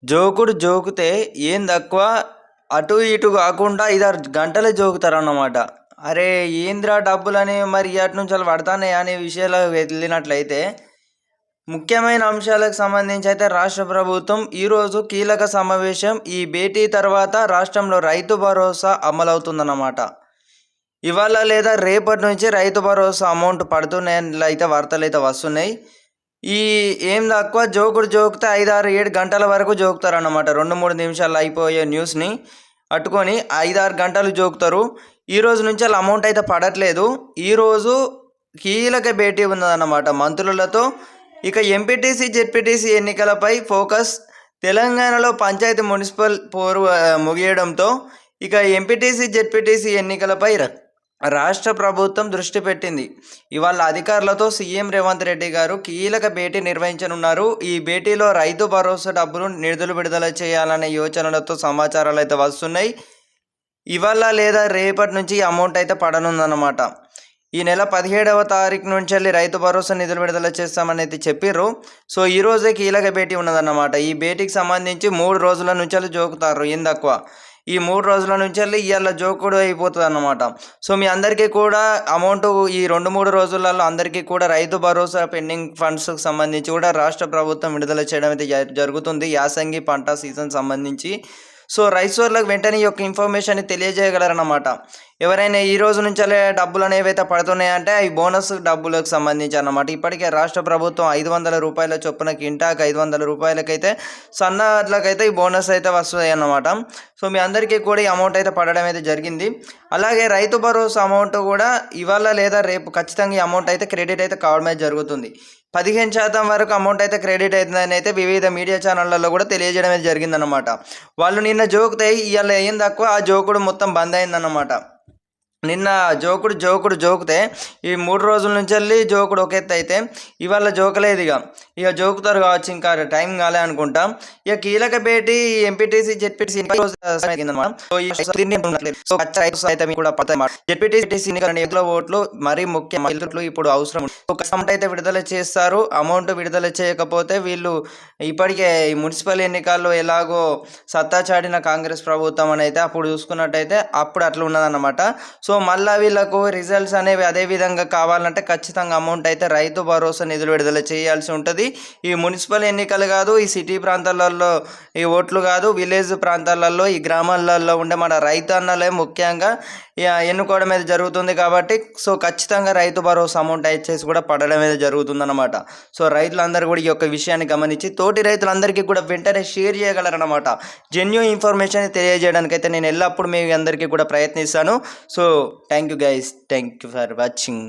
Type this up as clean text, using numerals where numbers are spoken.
జోకుడు జోకుతే ఏం తక్కువ అటు ఇటు కాకుండా 5-6 గంటలే జోకుతారన్నమాట. అరే ఏందిరా డబ్బులని మరి ఇయ్యాటి నుంచి వాళ్ళు పడతాన్నాయి అనే విషయాలు వెళ్ళినట్లయితే ముఖ్యమైన అంశాలకు సంబంధించి అయితే రాష్ట్ర ప్రభుత్వం ఈరోజు కీలక సమావేశం. ఈ భేటీ తర్వాత రాష్ట్రంలో రైతు భరోసా అమలవుతుందన్నమాట. ఇవాళ లేదా రేపటి నుంచి రైతు భరోసా అమౌంట్ పడుతున్నాయని అయితే వార్తలు అయితే వస్తున్నాయి. ఈ ఏం తక్కువ జోకుడు జోకితే 5-6-7 గంటల వరకు జోకుతారన్నమాట. 2-3 నిమిషాలు అయిపోయే న్యూస్ని పట్టుకొని 5-6 గంటలు జోకుతారు. ఈరోజు నుంచి వాళ్ళ అమౌంట్ అయితే పడట్లేదు. ఈరోజు కీలక భేటీ ఉన్నదన్నమాట మంత్రులతో. ఇక ఎంపీటీసీ జెడ్పీటీసీ ఎన్నికలపై ఫోకస్. తెలంగాణలో పంచాయతీ మున్సిపల్ పోరు ముగియడంతో ఇక ఎంపీటీసీ జెడ్పీటీసీ ఎన్నికలపై రాష్ట్ర ప్రభుత్వం దృష్టి పెట్టింది. ఇవాళ అధికారులతో సీఎం రేవంత్ రెడ్డి గారు కీలక భేటీ నిర్వహించనున్నారు. ఈ భేటీలో రైతు భరోసా డబ్బులు నిధులు విడుదల చేయాలనే యోచనలతో సమాచారాలు అయితే వస్తున్నాయి. ఇవాళ లేదా రేపటి నుంచి ఈ అమౌంట్ అయితే పడనుందన్నమాట. ఈ నెల 17వ తారీఖు నుంచి వెళ్ళి రైతు భరోసా నిధులు విడుదల చేస్తామని అయితే చెప్పిర్రు. సో ఈరోజే కీలక భేటీ ఉన్నదన్నమాట. ఈ భేటీకి సంబంధించి 3 రోజుల నుంచి వెళ్ళి జోకుతారు ఏం తక్కువ. ఈ 3 రోజుల నుంచి వెళ్ళి ఇవాళ జోకుడు అయిపోతుంది అన్నమాట. సో మీ అందరికీ కూడా అమౌంట్ ఈ 2-3 రోజులలో అందరికీ కూడా రైతు భరోసా పెండింగ్ ఫండ్స్కి సంబంధించి కూడా రాష్ట్ర ప్రభుత్వం విడుదల చేయడం అయితే జరుగుతుంది. యాసంగి పంట సీజన్ సంబంధించి. సో రైతులకు వెంటనే ఈ యొక్క ఇన్ఫర్మేషన్ తెలియజేయగలరన్నమాట. ఎవరైనా ఈ రోజు నుంచి డబ్బులు అనేవి అయితే పడుతున్నాయంటే అవి బోనస్ డబ్బులకు సంబంధించి అన్నమాట. ఇప్పటికే రాష్ట్ర ప్రభుత్వం 500 రూపాయల చొప్పున కింటాకు 500 రూపాయలకైతే సన్నట్లకైతే ఈ బోనస్ అయితే వస్తాయి అన్నమాట. సో మీ అందరికీ కూడా ఈ అమౌంట్ అయితే పడడం అయితే జరిగింది. అలాగే రైతు భరోసా అమౌంట్ కూడా ఇవాళ లేదా రేపు ఖచ్చితంగా ఈ అమౌంట్ అయితే క్రెడిట్ అయితే కావడం అయితే జరుగుతుంది. 15% వరకు అమౌంట్ అయితే క్రెడిట్ అవుతుందని అయితే వివిధ మీడియా ఛానళ్ళల్లో కూడా తెలియజేయడం అయితే జరిగిందనమాట. వాళ్ళు నిన్న జోకుతే ఇవాళ ఏం తక్కువ ఆ జోకుడు మొత్తం బంద్ అయిందన్నమాట. నిన్న జోకుతే ఈ 3 రోజుల నుంచి వెళ్ళి జోకుడు ఒక ఎత్తు అయితే ఇవాళ జోకలేదు. ఇక జోకుతారు కావచ్చు, ఇంకా టైం కాలే అనుకుంటా. ఇక కీలక భేటీ ఎంపీటీసీ జెడ్పీటీసీ ఓట్లు మరీ ముఖ్య ఇప్పుడు అవసరం. ఒక అమౌంట్ అయితే విడుదల చేస్తారు. అమౌంట్ విడుదల చేయకపోతే వీళ్ళు ఇప్పటికే ఈ మున్సిపల్ ఎన్నికల్లో ఎలాగో సత్తా చాటిన కాంగ్రెస్ ప్రభుత్వం అని అయితే అప్పుడు చూసుకున్నట్టయితే అప్పుడు అట్లా ఉన్నదన్నమాట. సో మళ్ళీ వీళ్ళకు రిజల్ట్స్ అనేవి అదే విధంగా కావాలంటే ఖచ్చితంగా అమౌంట్ అయితే రైతు భరోసా నిధులు విడుదల చేయాల్సి ఉంటుంది. ఈ మున్సిపల్ ఎన్నికలు కాదు, ఈ సిటీ ప్రాంతాలలో ఈ ఓట్లు కాదు, విలేజ్ ప్రాంతాలలో ఈ గ్రామాలలో ఉండే మన రైతు అన్నలే ముఖ్యంగా ఎన్నుకోవడం అనేది జరుగుతుంది. కాబట్టి సో ఖచ్చితంగా రైతు భరోసా అమౌంట్ ఇచ్చేసి కూడా పడడం అనేది జరుగుతుందన్నమాట. సో రైతులందరూ కూడా ఈ యొక్క విషయాన్ని గమనించి తోటి రైతులందరికీ కూడా వెంటనే షేర్ చేయగలరన్నమాట. జెన్యూన్ ఇన్ఫర్మేషన్ తెలియజేయడానికి అయితే నేను ఎల్లప్పుడూ మీ అందరికీ కూడా ప్రయత్నిస్తాను. So thank you guys, thank you for watching.